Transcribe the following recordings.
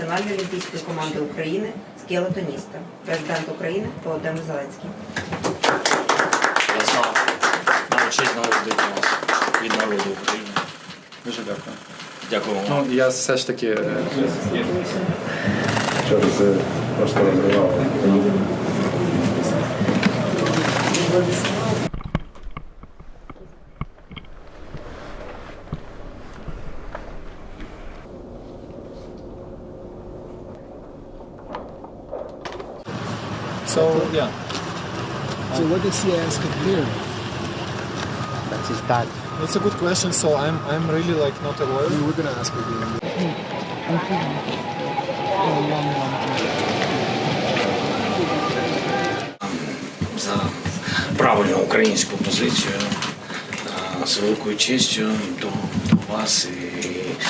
Національної олімпійської команди України скелетоніста, президент України Володимир Зеленський. Я знав, навчись народити вас від народу України. Дуже дякую. Дякую вам. Ну, я все ж таки... Що це просто розривало. So, yeah. So what does he ask of you? That's his dad. It's a good question, so I'm really like not aware. I mean, we're gonna ask again. За правильну українську позицію, з великою честю до вас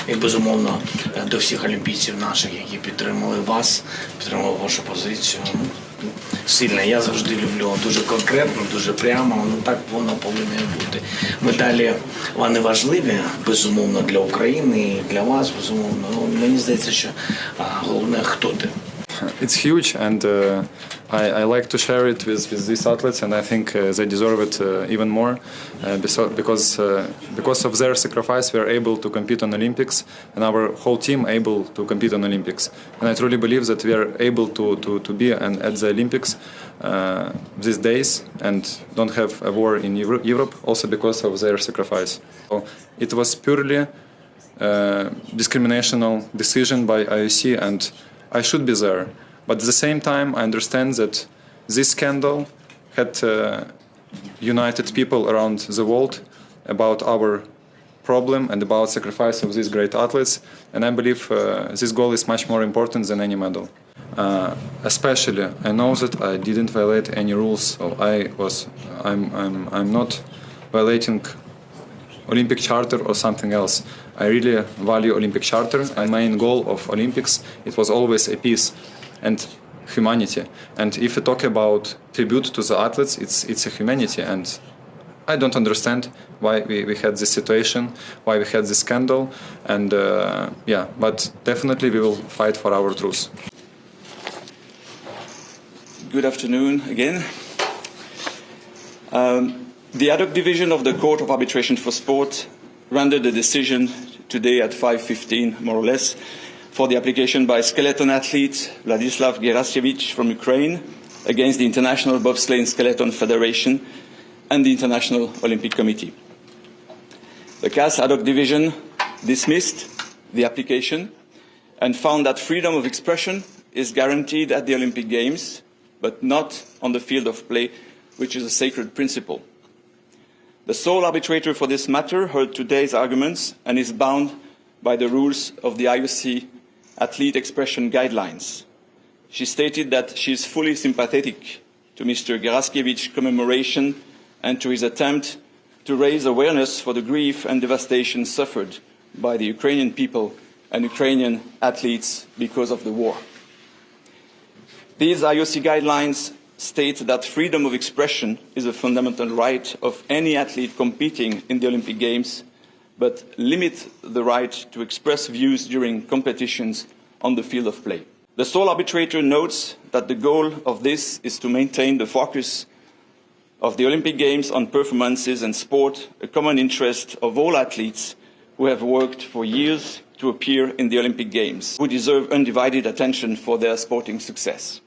і безумовно до всіх олімпійців наших, які підтримали вас, підтримали вашу позицію. Сильно. Я завжди люблю дуже конкретно, дуже прямо, так воно повинно бути. Медалі, вони важливі, безумовно, для України і для вас, безумовно. Мені здається, що головне, хто ти. It's huge, and I like to share it with these athletes, and I think they deserve it even more because of their sacrifice we are able to compete on Olympics, and our whole team able to compete on Olympics. And I truly believe that we are able to be at the Olympics these days and don't have a war in Europe, also because of their sacrifice. So it was purely discriminational decision by IOC, and I should be there, but at the same time I understand that this scandal had united people around the world about our problem and about sacrifice of these great athletes, and I believe this goal is much more important than any medal. Especially, I know that I didn't violate any rules, so I'm not violating Olympic Charter or something else. I really value Olympic Charter. My main goal of Olympics, it was always a peace and humanity. And if we talk about tribute to the athletes, it's a humanity. And I don't understand why we had this situation, why we had this scandal. And yeah, but definitely we will fight for our truth. Good afternoon again. The ad hoc division of the Court of Arbitration for Sport rendered a decision today at 5:15, more or less, for the application by skeleton athlete Vladyslav Heraskevych from Ukraine against the International Bobsleigh and Skeleton Federation and the International Olympic Committee. The CAS ad hoc division dismissed the application and found that freedom of expression is guaranteed at the Olympic Games, but not on the field of play, which is a sacred principle. The sole arbitrator for this matter heard today's arguments and is bound by the rules of the IOC Athlete Expression Guidelines. She stated that she is fully sympathetic to Mr. Heraskevych's commemoration and to his attempt to raise awareness for the grief and devastation suffered by the Ukrainian people and Ukrainian athletes because of the war. These IOC guidelines state that freedom of expression is a fundamental right of any athlete competing in the Olympic Games, but limit the right to express views during competitions on the field of play. The sole arbitrator notes that the goal of this is to maintain the focus of the Olympic Games on performances and sport, a common interest of all athletes who have worked for years to appear in the Olympic Games, who deserve undivided attention for their sporting success.